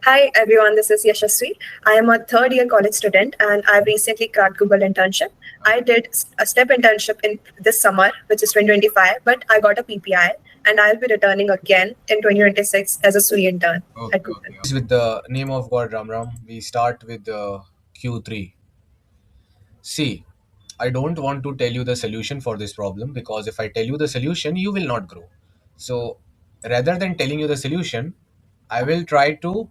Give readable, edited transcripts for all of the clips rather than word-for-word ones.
Hi everyone, this is Yashasvi. I am a third year college student and I've recently cracked Google internship. I did a step internship in this summer, which is 2025, but I got a PPI and I'll be returning again in 2026 as a SWE intern at Google. With the name of God Ram Ram, we start with Q3. See, I don't want to tell you the solution for this problem because if I tell you the solution, you will not grow. So rather than telling you the solution, I will try to,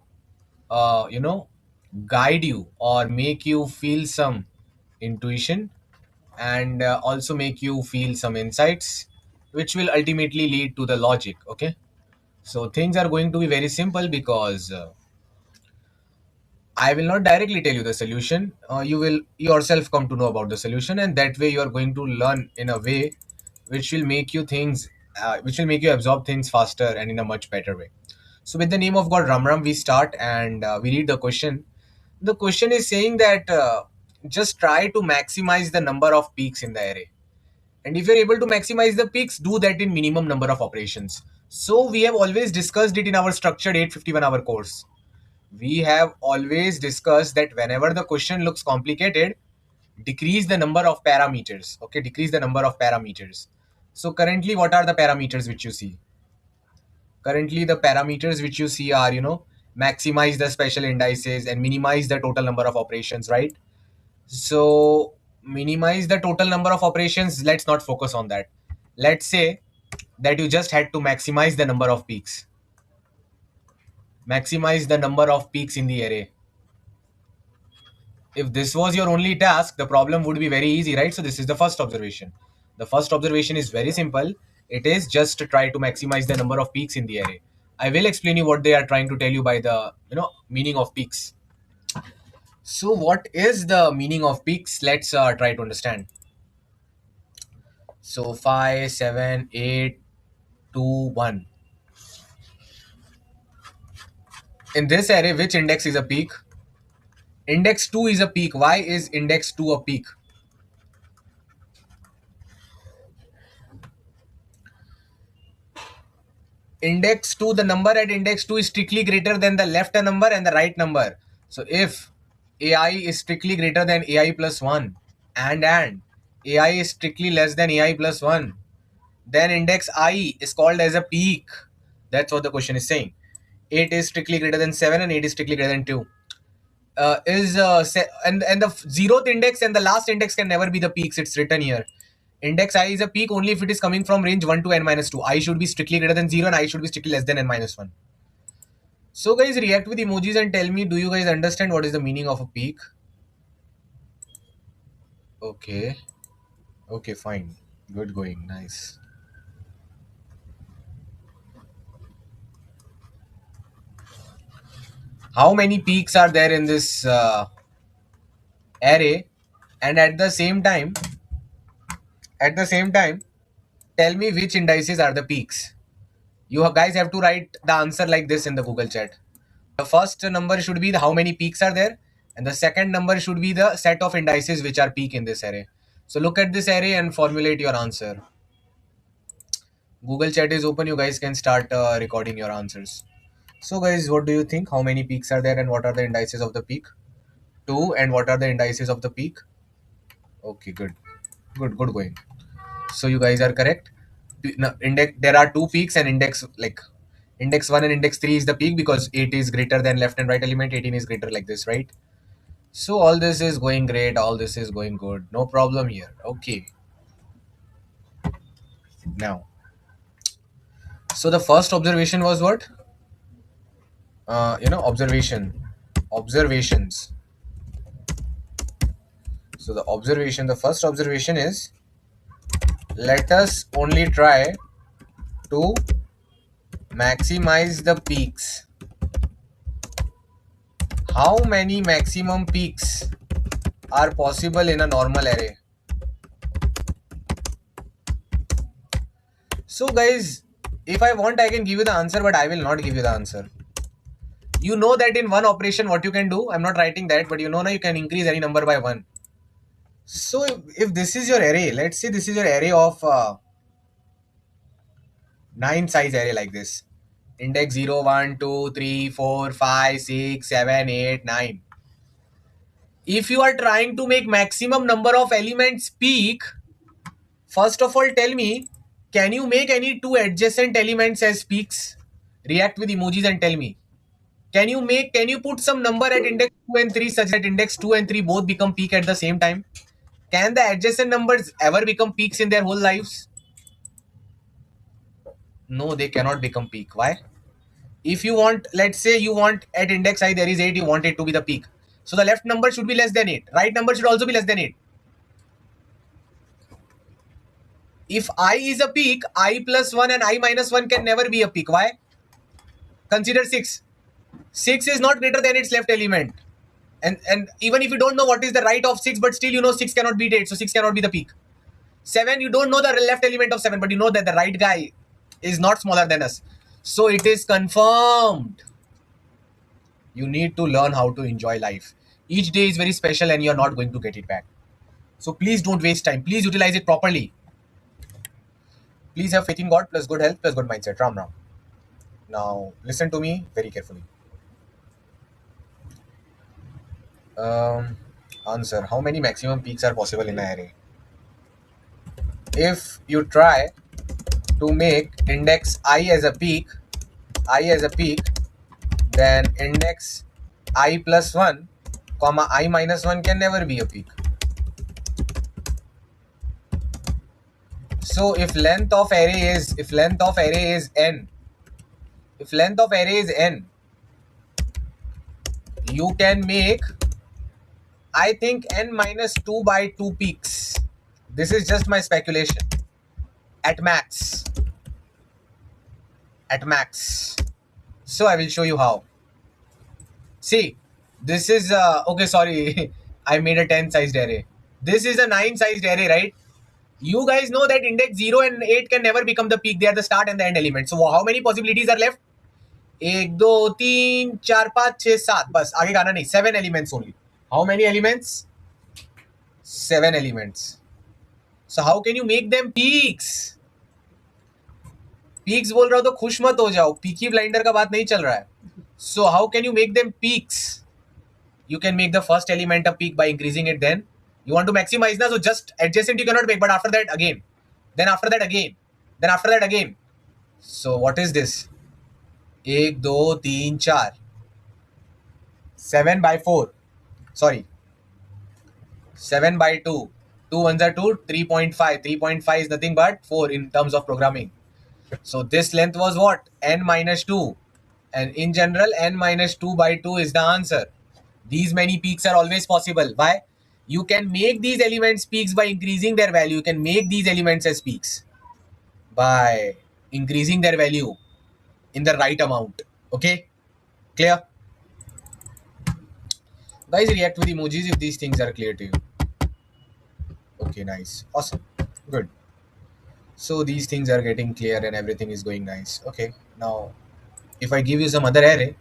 uh, you know, guide you or make you feel some intuition and also make you feel some insights, which will ultimately lead to the logic. Okay. So things are going to be very simple because I will not directly tell you the solution. You will yourself come to know about the solution, and that way you are going to learn in a way which will make you which will make you absorb things faster and in a much better way. So, with the name of God Ram Ram, we start and we read the question. The question is saying that just try to maximize the number of peaks in the array. And if you're able to maximize the peaks, do that in minimum number of operations. So we have always discussed it in our structured 851-hour course. We have always discussed that whenever the question looks complicated, decrease the number of parameters. Okay, decrease the number of parameters. So currently, what are the parameters which you see? Currently, the parameters which you see are, maximize the special indices and minimize the total number of operations, right? So minimize the total number of operations. Let's not focus on that. Let's say that you just had to maximize the number of peaks. Maximize the number of peaks in the array. If this was your only task, the problem would be very easy, right? So this is the first observation. The first observation is very simple. It is just to try to maximize the number of peaks in the array. I will explain you what they are trying to tell you by the meaning of peaks. So what is the meaning of peaks? Let's try to understand. So 5, 7, 8, 2, 1. In this array, which index is a peak? Index 2 is a peak. Why is index 2 a peak? Index 2, the number at index 2 is strictly greater than the left number and the right number. So if AI is strictly greater than AI plus 1 and AI is strictly less than AI plus 1, then index I is called as a peak. That's what the question is saying. 8 is strictly greater than 7 and 8 is strictly greater than 2. And the zeroth index and the last index can never be the peaks. It's written here. Index I is a peak only if it is coming from range 1 to n minus 2. I should be strictly greater than 0 and I should be strictly less than n minus 1. So guys, react with emojis and tell me, do you guys understand what is the meaning of a peak? Okay. Okay, fine. Good going. Nice. How many peaks are there in this array? And at the same time, tell me which indices are the peaks. You guys have to write the answer like this in the Google chat. The first number should be how many peaks are there, and the second number should be the set of indices which are peak in this array. So look at this array and formulate your answer. Google chat is open. You guys can start recording your answers. So guys, what do you think? How many peaks are there and what are the indices of the peak? 2, and what are the indices of the peak? Okay, good. Good going. So you guys are correct. There are two peaks and index 1 and index 3 is the peak because 8 is greater than left and right element, 18 is greater like this, right? So all this is going great, all this is going good, no problem here. Okay, now, so the first observation was what? Observations. So the first observation is, let us only try to maximize the peaks. How many maximum peaks are possible in a normal array? So guys, if I want, I can give you the answer, but I will not give you the answer. You know that in one operation what you can do, I'm not writing that, but now you can increase any number by 1. So if this is your array, let's say this is your array of 9 size array like this. Index 0, 1, 2, 3, 4, 5, 6, 7, 8, 9. If you are trying to make maximum number of elements peak, first of all, tell me, can you make any two adjacent elements as peaks? React with emojis and tell me. Can you put some number at index 2 and 3 such that index 2 and 3 both become peak at the same time? Can the adjacent numbers ever become peaks in their whole lives? No, they cannot become peak. Why? If you want, let's say you want at index I there is 8, you want it to be the peak. So the left number should be less than 8. Right number should also be less than 8. If I is a peak, I plus 1 and I minus 1 can never be a peak. Why? Consider 6. 6 is not greater than its left element. And even if you don't know what is the right of 6, but still you know 6 cannot beat 8, so 6 cannot be the peak. 7, you don't know the left element of 7, but you know that the right guy is not smaller than us. So it is confirmed. You need to learn how to enjoy life. Each day is very special and you're not going to get it back. So please don't waste time. Please utilize it properly. Please have faith in God plus good health plus good mindset. Ram Ram. Now listen to me very carefully. Answer. How many maximum peaks are possible in an array? If you try to make index I as a peak, then index I plus 1, comma I minus 1 can never be a peak. So if length of array is n, you can make, I think, n minus 2 by 2 peaks. This is just my speculation. At max. So I will show you how. See, this is okay, sorry. I made a 10 sized array. This is a 9 sized array, right? You guys know that index 0 and 8 can never become the peak. They are the start and the end element. So how many possibilities are left? 1, 2, 3, 4, 5, 6, 7. Bas, आगे गाना नहीं. 7 elements only. How many elements? 7 elements. So how can you make them peaks? Peaks बोल रहा हो तो खुश मत हो जाओ. Peaky blinder का बात नहीं चल रहा है. So how can you make them peaks? You can make the first element a peak by increasing it. Then you want to maximize na, so just adjacent you cannot make, but after that again, then after that again, then after that again. So what is this? 1, 2, 3, 4. 7 by 4. Sorry. 7 by 2. 2 ones are 2. 3.5. 3.5 is nothing but 4 in terms of programming. So this length was what? N minus 2. And in general, n minus 2 by 2 is the answer. These many peaks are always possible. Why? You can make these elements peaks by increasing their value. You can make these elements as peaks by increasing their value in the right amount. Okay? Clear? Guys, react with emojis if these things are clear to you. Okay, nice. Awesome. Good. So these things are getting clear and everything is going nice. Okay. Now, if I give you some other array,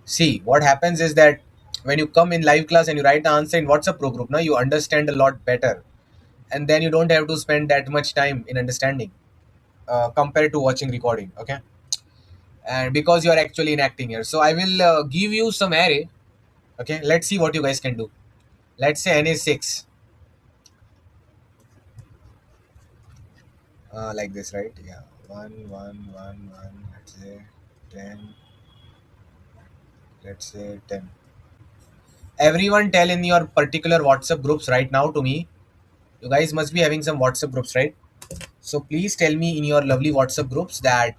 see, what happens is that when you come in live class and you write the answer in WhatsApp pro group, now you understand a lot better. And then you don't have to spend that much time in understanding compared to watching recording. Okay. And because you are actually enacting here. So I will give you some array. Okay. Let's see what you guys can do. Let's say n is 6. Like this, right? Yeah. 1, 1, 1, 1. Let's say 10. Let's say 10. Everyone tell in your particular WhatsApp groups right now to me. You guys must be having some WhatsApp groups, right? So please tell me in your lovely WhatsApp groups that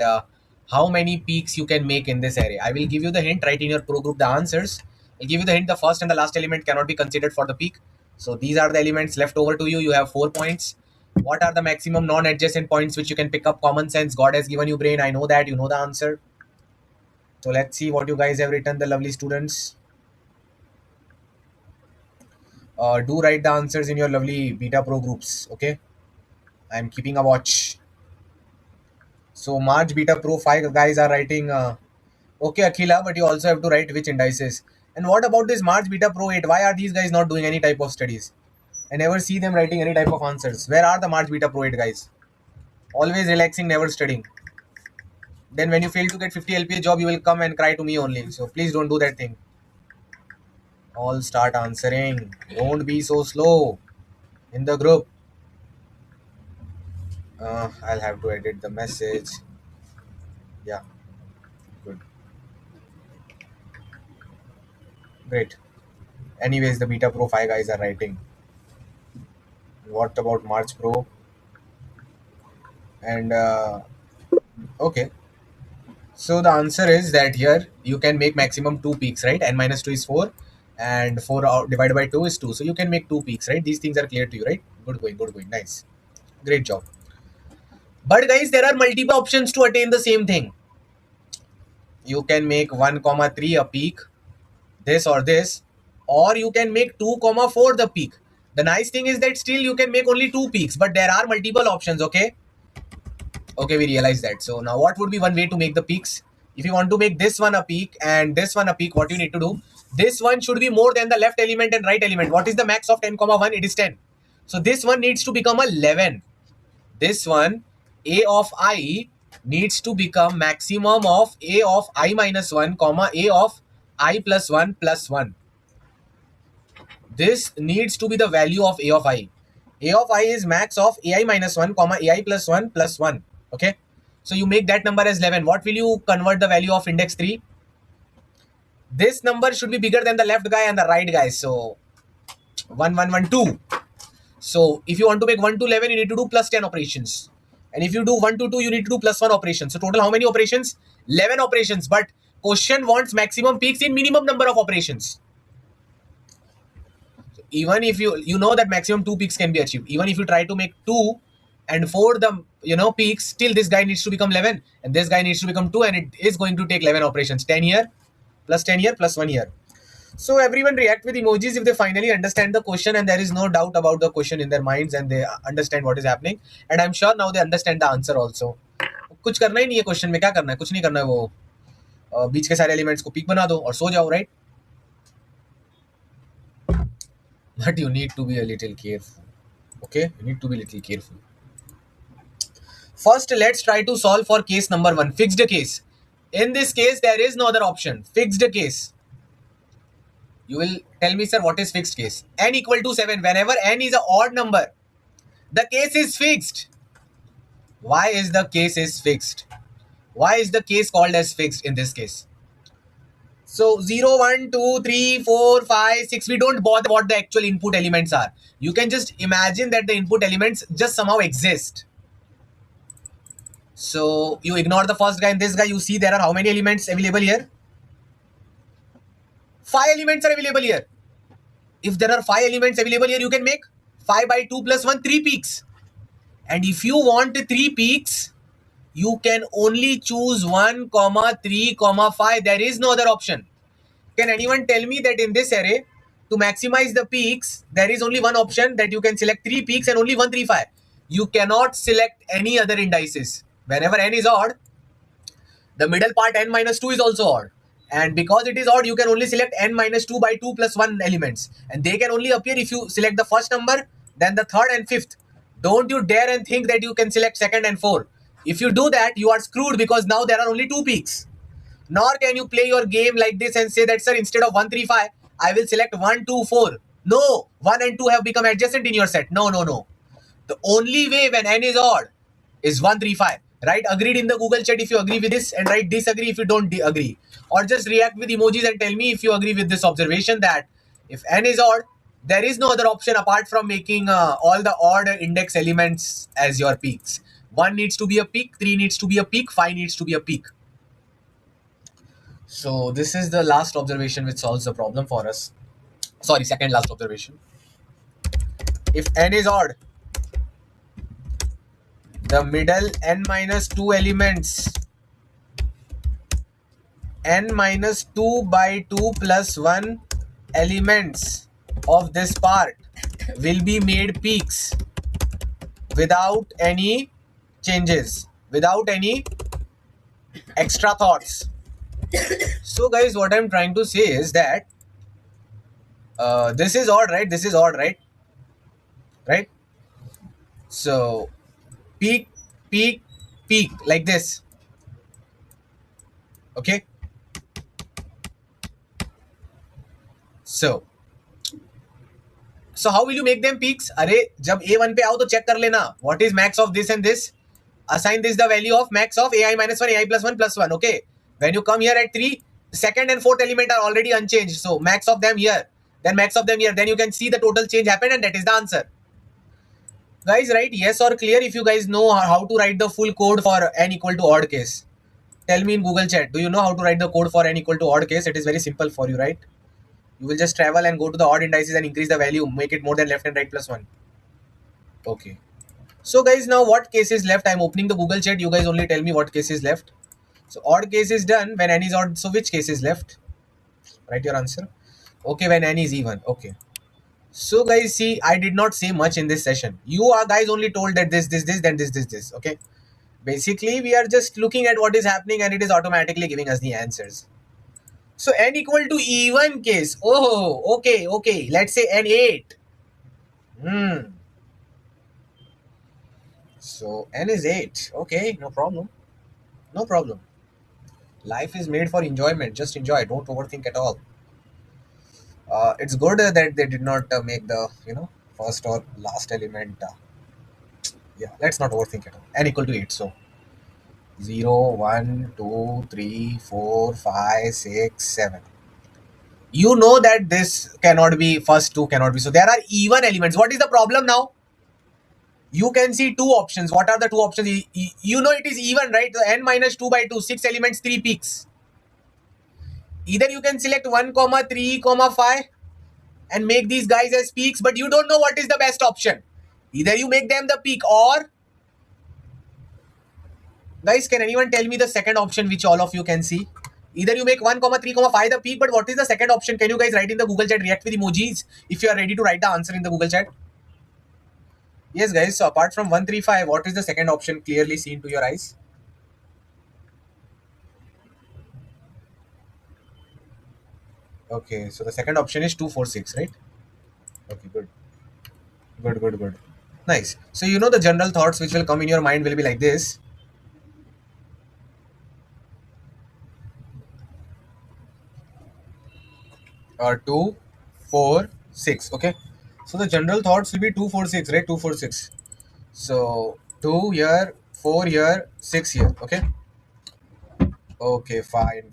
how many peaks you can make in this array. I will give you the hint. Write in your pro group the answers. I'll give you the hint. The first and the last element cannot be considered for the peak. So these are the elements left over to you. You have 4 points. What are the maximum non-adjacent points which you can pick up? Common sense. God has given you brain. I know that. You know the answer. So let's see what you guys have written, the lovely students. Do write the answers in your lovely beta pro groups. Okay. I'm keeping a watch. So March beta pro 5 guys are writing. Okay, Akhila, but you also have to write which indices. And what about this March beta pro 8? Why are these guys not doing any type of studies? I never see them writing any type of answers. Where are the March beta pro 8 guys? Always relaxing, never studying. then when you fail to get 50 LPA job, you will come and cry to me only. So please don't do that thing. All start answering. Don't be so slow in the group. I'll have to edit the message. Yeah, good. Great. Anyways, the Beta Pro 5 guys are writing. What about March Pro? And okay. So the answer is that here you can make maximum 2 peaks, right? N minus 2 is 4 and 4 divided by 2 is 2. So you can make 2 peaks, right? These things are clear to you, right? Good going, good going. Nice. Great job. But guys, there are multiple options to attain the same thing. You can make 1 comma 3 a peak, this or this, or you can make 2 comma 4 the peak. The nice thing is that still you can make only 2 peaks, but there are multiple options. Okay, we realize that. So now what would be one way to make the peaks? If you want to make this one a peak and this one a peak, what you need to do, this one should be more than the left element and right element. What is the max of 10 comma 1? It is 10. So this one needs to become a 11. This one, a of I, needs to become maximum of a of I minus 1 comma a of I plus 1 plus 1. This needs to be the value of a of I. A of I is max of ai minus 1 comma ai plus 1 plus 1. Okay, so you make that number as 11. What will you convert the value of index 3? This number should be bigger than the left guy and the right guy. So 1 1 1 2. So if you want to make 1 to 11, you need to do plus 10 operations. And if you do 1 to 2, you need to do plus 1 operation. So total how many operations? 11 operations. But question wants maximum peaks in minimum number of operations. So even if you know that maximum 2 peaks can be achieved. Even if you try to make 2 and 4 the peaks, still this guy needs to become 11 and this guy needs to become 2, and it is going to take 11 operations. 10 here plus 10 here plus 1 here. So everyone react with emojis if they finally understand the question and there is no doubt about the question in their minds and they understand what is happening. And I'm sure now they understand the answer also. कुछ करना ही नहीं है question में, क्या करना है? कुछ नहीं करना है, वो बीच के सारे एलिमेंट्स को पीक बना दो और सो जाओ, right? But you need to be a little careful. Okay, you need to be a little careful. First, let's try to solve for case number 1, fixed case. In this case, there is no other option. Fixed case. You will tell me, sir, what is fixed case? N equal to 7. Whenever n is an odd number, the case is fixed. Why is the case is fixed? Why is the case called as fixed in this case? So 0, 1, 2, 3, 4, 5, 6, we don't bother what the actual input elements are. You can just imagine that the input elements just somehow exist. So you ignore the first guy and this guy, you see there are how many elements available here? 5 elements are available here. If there are 5 elements available here, you can make 5 by 2 plus 1, 3 peaks. And if you want 3 peaks, you can only choose 1, 3, 5. There is no other option. Can anyone tell me that in this array, to maximize the peaks, there is only one option that you can select 3 peaks and only 1, 3, 5. You cannot select any other indices. Whenever n is odd, the middle part n minus 2 is also odd. And because it is odd, you can only select n minus 2 by 2 plus 1 elements. And they can only appear if you select the first number, then the third and fifth. Don't you dare and think that you can select second and fourth. If you do that, you are screwed because now there are only 2 peaks. Nor can you play your game like this and say that, sir, instead of 1, 3, 5, I will select 1, 2, 4. No, 1 and 2 have become adjacent in your set. No, no, no. The only way when n is odd is 1, 3, 5. Write agreed in the Google chat if you agree with this and write disagree if you don't agree. Or just react with emojis and tell me if you agree with this observation that if n is odd, there is no other option apart from making all the odd index elements as your peaks. 1 needs to be a peak, 3 needs to be a peak, 5 needs to be a peak. So this is the last observation which solves the problem for us. Sorry, second last observation. If n is odd, the middle n minus 2 elements, n minus 2 by 2 plus 1 elements of this part will be made peaks without any changes, without any extra thoughts. So guys, what I'm trying to say is that this is odd, right? This is odd, right? Right? So peak, peak, peak, like this. Okay. So how will you make them peaks? अरे जब A1 पे आओ तो check कर लेना. What is max of this and this? Assign this the value of max of AI minus 1, AI plus 1. Okay. When you come here at 3, second and fourth element are already unchanged. So max of them here, then max of them here. Then you can see the total change happened and that is the answer. Guys, write yes or clear if you guys know how to write the full code for n equal to odd case. Tell me in Google chat. Do you know how to write the code for n equal to odd case? It is very simple for you, right? You will just travel and go to the odd indices and increase the value. Make it more than left and right plus 1. Okay. So guys, now what case is left? I'm opening the Google chat. You guys only tell me what case is left. So odd case is done when n is odd. So which case is left? Write your answer. Okay, when n is even. Okay. So guys, see, I did not say much in this session. You are guys only told that this, then this. Okay. Basically, we are just looking at what is happening and it is automatically giving us the answers. So n equal to even case. Oh, okay. Let's say n8. So n is 8. Okay, no problem. Life is made for enjoyment. Just enjoy. Don't overthink at all. It's good that they did not make the first or last element. Yeah, let's not overthink it. N equal to 8. So 0, 1, 2, 3, 4, 5, 6, 7. You know that this cannot be, first two cannot be. So there are even elements. What is the problem now? You can see two options. What are the two options? You know it is even, right? So n minus 2 by 2, 6 elements, 3 peaks. Either you can select 1, 3, 5 and make these guys as peaks, but you don't know what is the best option. Either you make them the peak or... Guys, can anyone tell me the second option which all of you can see? Either you make 1, 3, 5 the peak, but what is the second option? Can you guys write in the Google chat, react with emojis if you are ready to write the answer in the Google chat? Yes, guys. So apart from 135, what is the second option clearly seen to your eyes? Okay, so the second option is 246, right? Okay, good. Nice. So you know the general thoughts which will come in your mind will be like this. 2, 4, 6. Okay. So the general thoughts will be 2, 4, 6, right? 2, 4, 6. So 2 here, 4 here, 6 here. Okay. Okay, fine.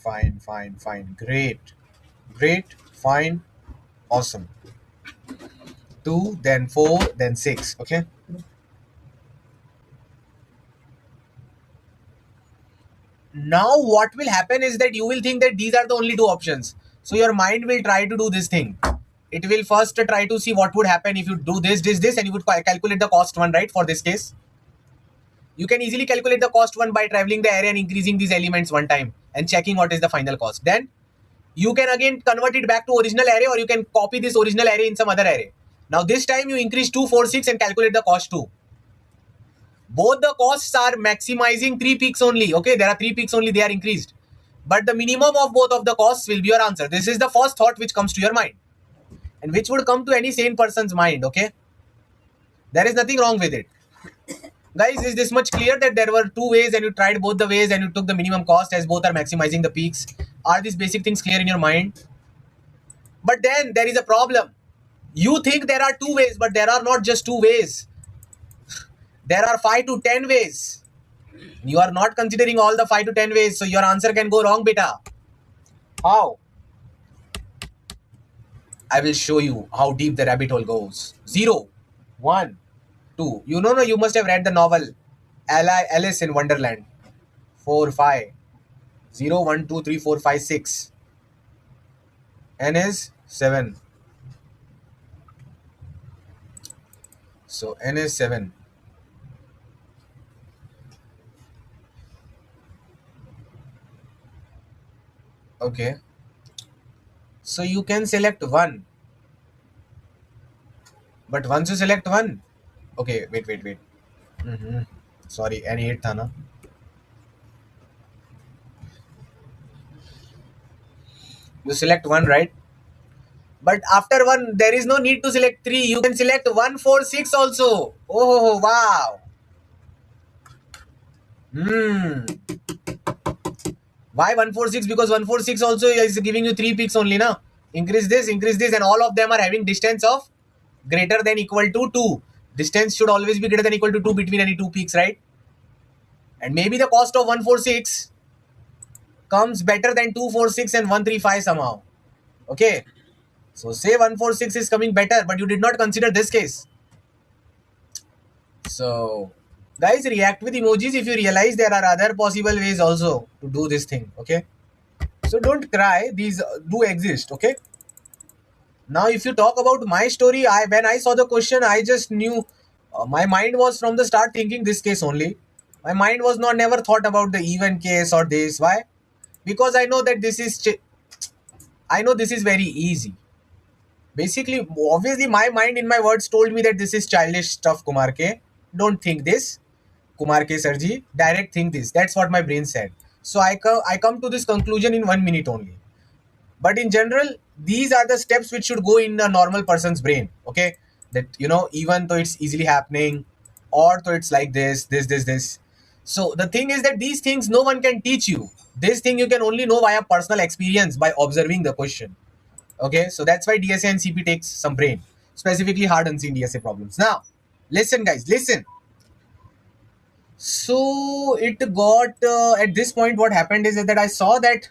Great, fine, awesome. 2, then 4, then 6. Okay. Now what will happen is that you will think that these are the only two options. So your mind will try to do this thing. It will first try to see what would happen if you do this, and you would calculate the cost one, right? For this case, you can easily calculate the cost one by traveling the array and increasing these elements one time and checking what is the final cost. Then you can again convert it back to original array, or you can copy this original array in some other array. Now this time you increase 2, 4, 6 and calculate the cost 2. Both the costs are maximizing 3 peaks only. Okay, there are 3 peaks only, they are increased. But the minimum of both of the costs will be your answer. This is the first thought which comes to your mind and which would come to any sane person's mind. Okay, there is nothing wrong with it. Guys, is this much clear that there were two ways and you tried both the ways and you took the minimum cost as both are maximizing the peaks? Are these basic things clear in your mind? But then there is a problem. You think there are two ways, but there are not just two ways. There are 5 to 10 ways. You are not considering all the 5 to 10 ways, so your answer can go wrong, beta. How? I will show you how deep the rabbit hole goes. 0, 1, 2. You know, you must have read the novel Alice in Wonderland. 4, 5. 0, 1, 2, 3, 4, 5, 6. N is 7. So N is 7. Okay. So you can select 1. But once you select 1, okay, wait. Sorry, N8 tha na. You select 1, right? But after 1, there is no need to select 3. You can select 1, 4, 6 also. Oh, wow. Why 146? Because 146 also is giving you 3 peaks only, na? Increase this, and all of them are having distance of greater than equal to 2. Distance should always be greater than equal to 2 between any two peaks, right? And maybe the cost of 146 comes better than 246 and 135 somehow. Okay. So say 146 is coming better, but you did not consider this case. So guys, react with emojis if you realize there are other possible ways also to do this thing. Okay. So don't cry. These do exist. Okay. Now, if you talk about my story, when I saw the question, I just knew my mind was from the start thinking this case only. My mind was not never thought about the even case or this. Why? Because I know that I know this is very easy. Basically, obviously, my mind in my words told me that this is childish stuff, Kumar K. Don't think this, Kumar K. Sarji. Direct think this. That's what my brain said. So I come to this conclusion in 1 minute only. But in general, these are the steps which should go in a normal person's brain. Okay, that even though it's easily happening, or though it's like this. So the thing is that these things no one can teach you. This thing you can only know via personal experience by observing the question. Okay, so that's why DSA and CP takes some brain, specifically hard unseen DSA problems. Now, listen, guys, listen. So it got at this point, what happened is that I saw that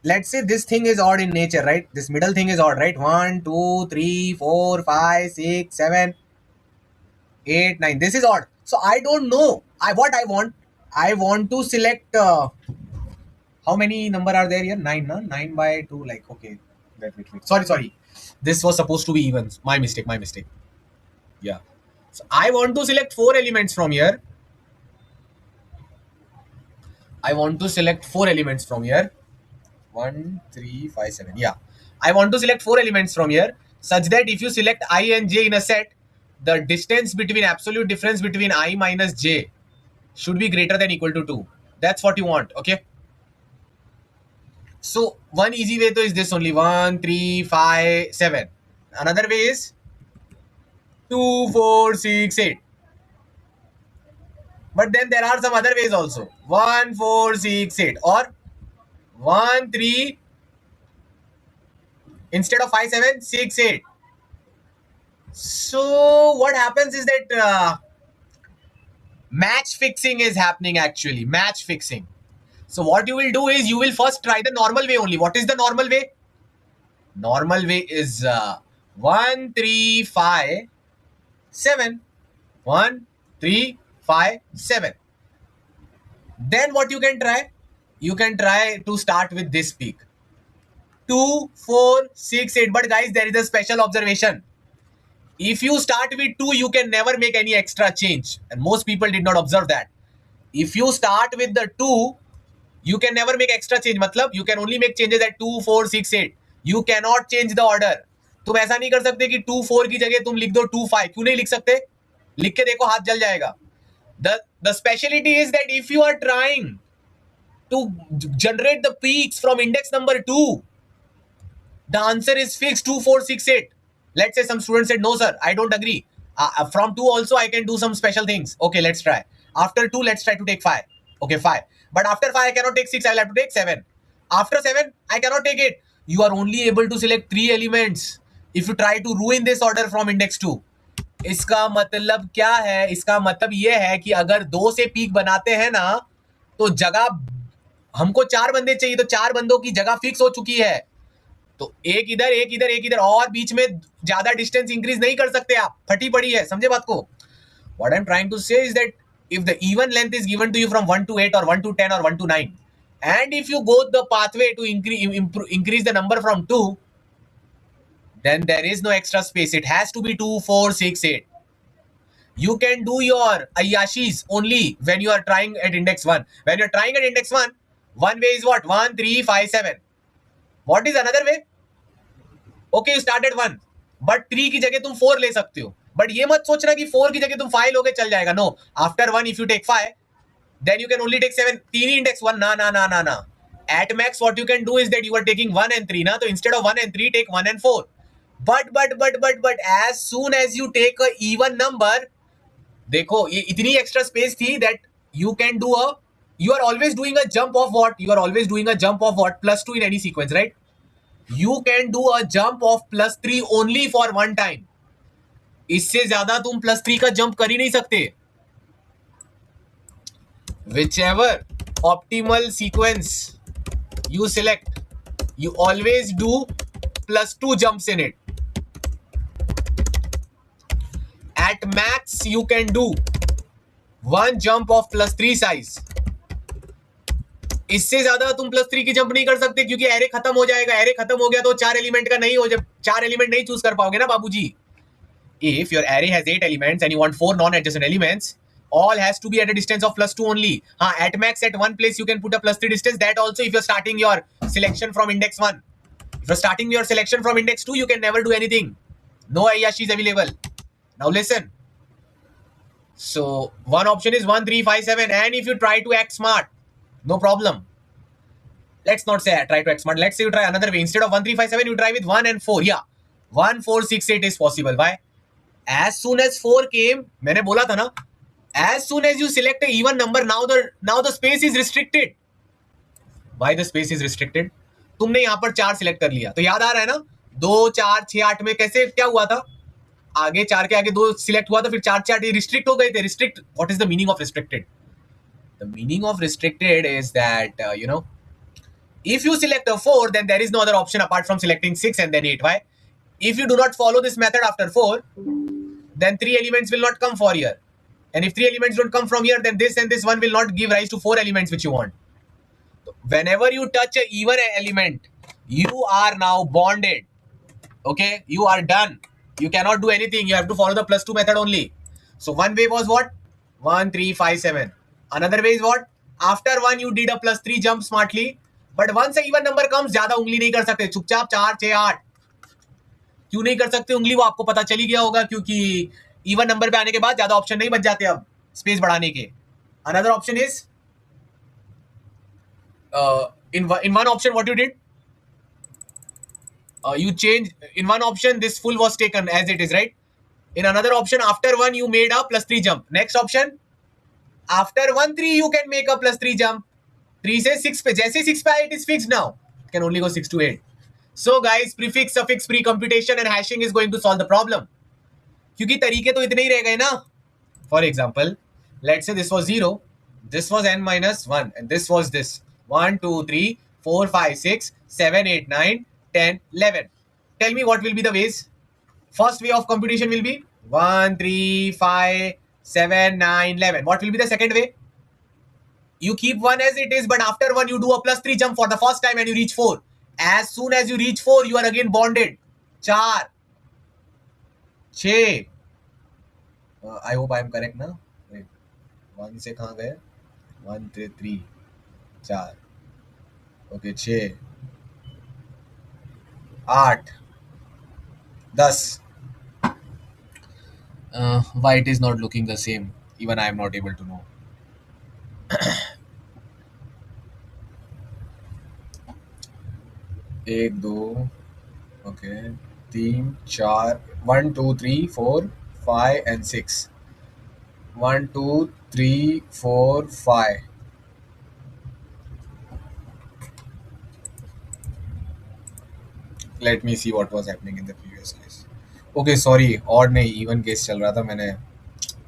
let's say this thing is odd in nature, right? This middle thing is odd, right? 1, 2, 3, 4, 5, 6, 7, 8, 9. This is odd. So I don't know. I want to select how many number are there here? 9, no? 9 by 2. Like, okay. Wait. Sorry. This was supposed to be evens. My mistake. Yeah. So I want to select 4 elements from here. I want to select 4 elements from here. 1, 3, 5, 7. Yeah. I want to select 4 elements from here such that if you select I and j in a set, the absolute difference between I minus j should be greater than equal to 2. That's what you want. Okay. So one easy way is this only: 1, 3, 5, 7. Another way is 2, 4, 6, 8. But then there are some other ways also: 1, 4, 6, 8, or 1, 3, instead of 5, 7, 6, 8. So what happens is that match fixing is happening actually. Match fixing. So what you will do is you will first try the normal way only. What is the normal way? Normal way is 1, 3, 5, 7. 1, 3, 5, 7. Then what you can try? You can try to start with this peak. 2, 4, 6, 8. But guys, there is a special observation. If you start with 2, you can never make any extra change. And most people did not observe that. If you start with the 2, you can never make extra change. मतलब you can only make changes at 2, 4, 6, 8. You cannot change the order. तुम ऐसा नहीं कर सकते कि 2, 4 की जगह तुम लिख दो 2, 5. क्यों नहीं लिख सकते? लिख के देखो, हाथ जल जाएगा. The speciality is that if you are trying to generate the peaks from index number 2, the answer is fixed: 2, 4, 6, 8. Let's say some student said, no sir, I don't agree. From 2 also I can do some special things. Okay, let's try. After 2, let's try to take 5. Okay, 5. But after 5, I cannot take 6. I will have to take 7. After 7, I cannot take 8. You are only able to select 3 elements if you try to ruin this order from index 2. इसका मतलब क्या है? इसका मतलब ये है कि अगर 2 से पीक बनाते हैं ना, तो जगह हमको 4 बंदे चाहिए, तो 4 बंदों की जगह फिक्स हो चुकी है. तो एक इधर और बीच में ज्यादा डिस्टेंस इंक्रीज नहीं कर सकते आप. फटी पड़ी है. समझे बात को? What I'm trying to say is that if the even length is given to you from 1 to 8 or 1 to 10 or 1 to 9, and if you go the pathway to increase the number from 2, then there is no extra space. It has to be 2, 4, 6, 8. You can do your ayashis only when you are trying at index 1. When you're trying at index 1, one way is what? 1, 3, 5, 7. What is another way? Okay, you start at 1, but 3 की जगह तुम 4 ले सकते हो. But ये मत सोचना कि 4 की जगह तुम 5 लोगे चल जाएगा. No. After 1, if you take 5, then you can only take 7. 3 he index 1. Na. At max, what you can do is that you are taking 1 and 3. Na? So instead of 1 and 3, take 1 and 4. But as soon as you take a even number, देखो ये इतनी extra space थी that you can do a You are always doing a jump of what? You are always doing a jump of what? +2 in any sequence, right? You can do a jump of +3 only for one time. इससे ज्यादा तुम +3 का jump कर ही नहीं सकते. Whichever optimal sequence you select, you always do +2 jumps in it. At max, you can do one jump of +3 size. इससे ज्यादा तुम +3 की जंप नहीं कर सकते क्योंकि एरे खत्म हो जाएगा. एरे खत्म हो गया तो 4 एलिमेंट का नहीं हो जाए. 4 एलिमेंट नहीं चूज कर पाओगे ना बाबूजी. If your array has 8 elements and you want 4 non-adjacent elements, all has to be at a distance of +2 only. At max, at one place you can put a +3 distance. That also if you're starting your selection from index 1. If you're starting your selection from index 2, you can never do anything. No Ayashi is available. Now listen. So one option is 1, 3, 5, 7. And if you try to act smart, no problem. Let's not say try to act smart. Let's say you try another way. Instead of 1, 3, 5, 7, you try with 1 and 4. Yeah. 1, 4, 6, 8 is possible. Why? As soon as 4 came, मैंने बोला था ना, as soon as you select a even number, now the space is restricted. Why the space is restricted? तुमने यहाँ पर 4 select कर लिया, तो याद आ रहा है ना 2, 4, 6, 8 में कैसे क्या हुआ था? आगे 4 के आगे 2 सिलेक्ट हुआ था, फिर 4, 4 रिस्ट्रिक्ट हो गए थे. Restrict, what is the meaning of restricted? The meaning of restricted is that if you select a 4, then there is no other option apart from selecting 6 and then 8. Why? If you do not follow this method after 4, then 3 elements will not come for here. And if 3 elements don't come from here, then this and this one will not give rise to 4 elements which you want. So whenever you touch an even element, you are now bonded. Okay, you are done. You cannot do anything. You have to follow the +2 method only. So one way was what? 1, 3, 5, 7. Another way is what? After 1, you did a +3 jump smartly. But once a even number comes, ज्यादा उंगली नहीं कर सकते. चुपचाप 4, 6, 8. क्यों नहीं कर सकते उंगली? वो आपको पता चली गया होगा क्योंकि इवन नंबर पे आने के बाद ज्यादा ऑप्शन नहीं बच जाते अब स्पेस बढ़ाने के. Another option is in one option what you did, you changed in one option this full was taken as it is, right? In another option after 1 you made a +3 jump. Next option after 1, 3 you can make a +3 jump. 3 से 6 पे, जैसे 6 पे it is fixed now. It can only go 6 to 8. So guys, prefix, suffix, pre-computation and hashing is going to solve the problem. क्योंकि तरीके तो इतने ही रह गए ना. For example, let's say this was 0, this was n minus 1, and this was this 1, 2, 3, 4, 5, 6, 7, 8, 9, 10, 11. Tell me what will be the ways. First way of computation will be 1, 3, 5, 7, 9, 11. What will be the second way? You keep 1 as it is, but after 1 you do a +3 jump for the first time and you reach 4. As soon as you reach 4, you are again bonded. 4, 6. I hope I am correct now. Wait, 1 से कहाँ गए? 1, 3, 3, 4. Okay, 6, 8, 10. Why it is not looking the same? Even I am not able to know. 1, 2, okay, 3, 4, 1, 2, 3, 4, 5 and 6. 1, 2, 3, 4, 5. Let me see what was happening in the previous case. Okay, sorry, odd नहीं, even case चल रहा था, मैंने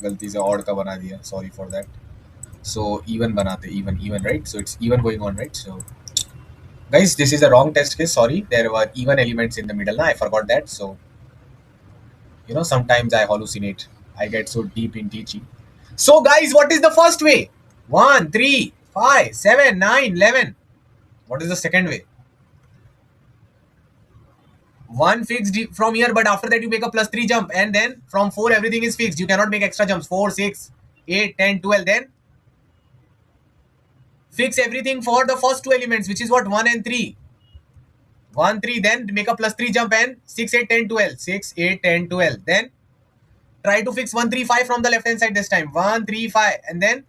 गलती से odd का बना दिया. Sorry for that. So even बनाते, even, right? So it's even going on, right? So guys, this is a wrong test case. Sorry, there were even elements in the middle. Now I forgot that. So sometimes I hallucinate. I get so deep in teaching. So guys, what is the first way? 1, 3, 5, 7, 9, 11. What is the second way? 1 fixed from here, but after that you make a +3 jump, and then from 4 everything is fixed. You cannot make extra jumps. 4, 6, 8, 10, 12. Then fix everything for the first 2 elements, which is what? 1 and 3. 1, 3, then make a +3 jump and 6, 8, 10, 12. 6, 8, 10, 12. Then try to fix 1, 3, 5 from the left hand side this time. 1, 3, 5. And then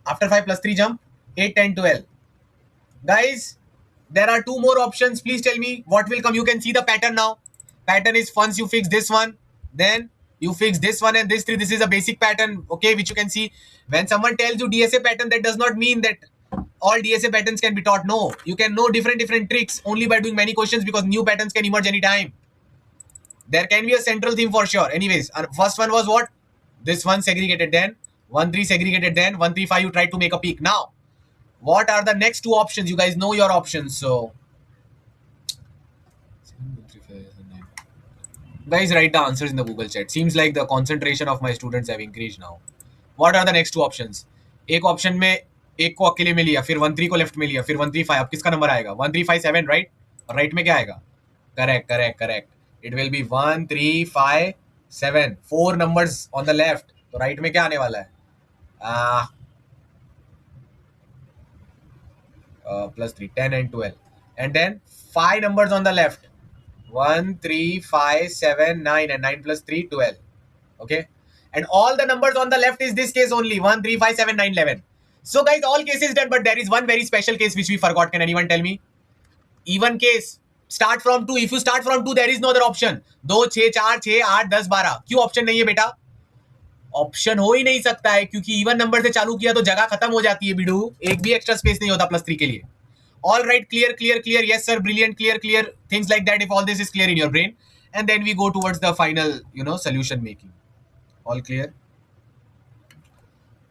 after 5 +3 jump, 8, 10, 12. Guys, there are 2 more options. Please tell me what will come. You can see the pattern now. Pattern is once you fix this one, then You fix this one and this three. This is a basic pattern, okay, which you can see. When someone tells you DSA pattern, that does not mean that all DSA patterns can be taught. No, you can know different tricks only by doing many questions, because new patterns can emerge anytime. There can be a central theme for sure. Anyways, first one was what? This one segregated, then 1 3 segregated, then 1 3 5 you tried to make a peak. Now, what are the next two options? You guys know your options, so guys, write the answers in the Google chat. Seems like the concentration of my students have increased now. What are the next two options? एक option में एक को अकेले में लिया, फिर 1 3 को left में लिया, फिर 1 3 5. अब किसका नंबर आएगा? 1 3 5 7, राइट? और राइट में क्या आएगा? Correct correct correct. It will be 1 3 5 7. 4 numbers on the left. तो राइट में क्या आने वाला है? Plus 3, 10 and 12. And then 5 numbers on the left. 1 3 5 7 9, and 9 plus 3 12. Okay, and all the numbers on the left is this case only, 1 3 5 7 9 11. So guys, all cases done, but there is one very special case which we forgot. Can anyone tell me? Even case. Start from 2. If you start from 2, there is no other option. 2 6 4 6 8 10 12. क्यों option नहीं है बेटा? Option हो ही नहीं सकता है, क्योंकि even number से चालू किया तो जगह खत्म हो जाती है बिडू. एक भी एक्स्ट्रा स्पेस नहीं होता +3 के लिए. All right, clear. Yes, sir, brilliant, clear. Things like that, if all this is clear in your brain. And then we go towards the final, solution making. All clear?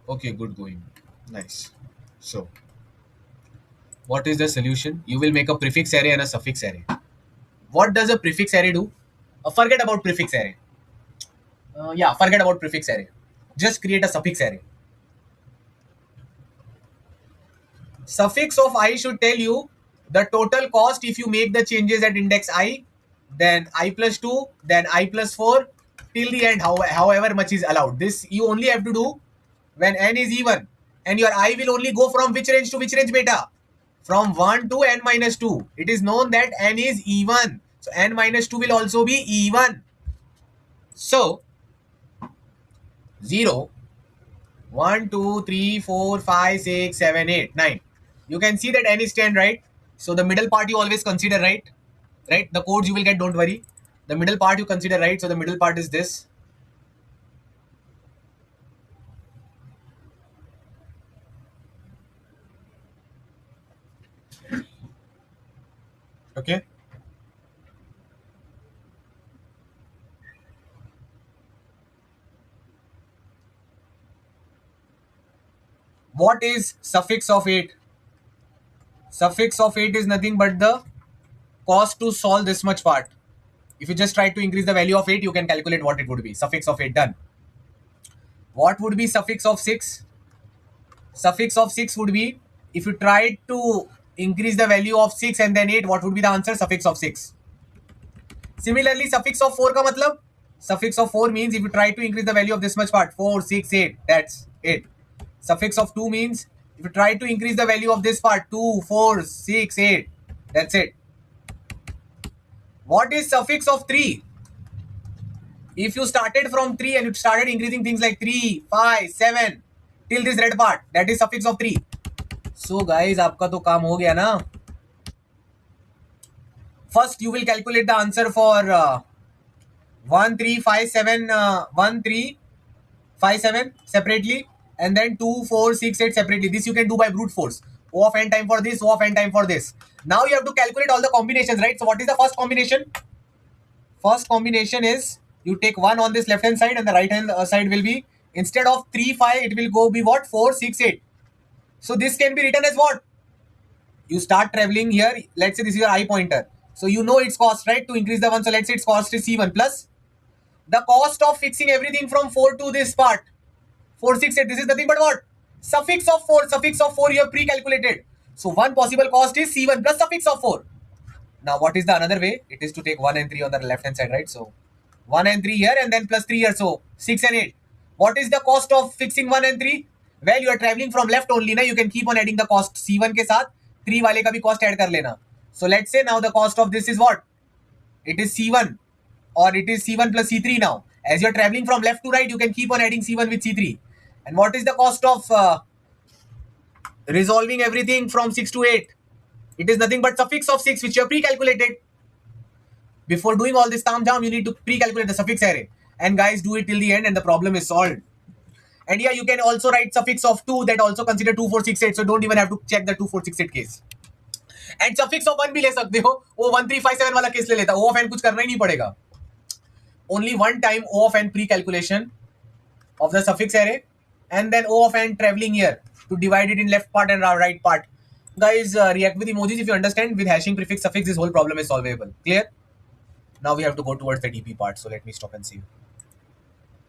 Okay, good going. Nice. So, what is the solution? You will make a prefix array and a suffix array. What does a prefix array do? Forget about prefix array. Forget about prefix array. Just create a suffix array. Suffix of I should tell you the total cost if you make the changes at index I, then I plus 2, then I plus 4 till the end, however much is allowed. This you only have to do when n is even, and your I will only go from which range to which range, beta? From 1 to n minus 2. It is known that n is even, so n minus 2 will also be even. So 0 1 2 3 4 5 6 7 8 9. You can see that n is 10, right? So the middle part you always consider, right? The codes you will get, don't worry. The middle part you consider, right? So the middle part is this. Okay. What is suffix of 8? Suffix of 8 is nothing but the cost to solve this much part. If you just try to increase the value of 8, you can calculate what it would be. Suffix of 8, done. What would be suffix of 6? Suffix of 6 would be, if you try to increase the value of 6 and then 8, what would be the answer? Suffix of 6. Similarly, suffix of 4 ka matlab? Suffix of 4 means if you try to increase the value of this much part, 4, 6, 8, that's 8. Suffix of 2 means if you try to increase the value of this part, 2, 4, 6, 8, that's it. What is suffix of 3? If you started from 3 and you started increasing things like 3, 5, 7 till this red part, that is suffix of 3. So guys, आपका तो काम हो गया ना? First, you will calculate the answer for 1 3 5 7 1 3 5 7 separately, and then 2 4 6 8 separately. This you can do by brute force. O of n time for this, O of n time for this. Now you have to calculate all the combinations, right? So what is the first combination? First combination is you take 1 on this left hand side, and the right hand side will be, instead of 3 5, it will go be what? 4 6 8. So this can be written as what? You start traveling here. Let's say this is your I pointer. So you know its cost, right? To increase the one. So let's say its cost is C1 plus the cost of fixing everything from 4 to this part. 4 6 8. This is nothing but what? Suffix of 4. Suffix of 4 you have pre-calculated. So one possible cost is C1 plus suffix of 4. Now what is the another way? It is to take 1 and 3 on the left hand side, right? So 1 and 3 here, and then plus 3 here. So 6 and 8. What is the cost of fixing 1 and 3? Well, you are traveling from left only. Now you can keep on adding the cost. C1 के साथ 3 वाले का भी cost add कर लेना. So let's say now the cost of this is what? It is C1, or it is C1 plus C3 now. As you are traveling from left to right, you can keep on adding C1 with C3. And what is the cost of resolving everything from 6 to 8? It is nothing but suffix of 6, which you have pre-calculated. Before doing all this tam jam, you need to pre-calculate the suffix array. And guys, do it till the end and the problem is solved. And yeah, you can also write suffix of 2 that also consider 2468, so don't even have to check the 2468 case. And suffix of 1 भी ले सकते हो, वो 1357 वाला case ले लेता, O of n कुछ करना ही नहीं पड़ेगा. Only one time O of n pre-calculation of the suffix array, and then O of n traveling here to divide it in left part and right part. Guys, react with emojis if you understand. With hashing prefix suffix, this whole problem is solvable. Clear? Now we have to go towards the DP part, so let me stop and see you.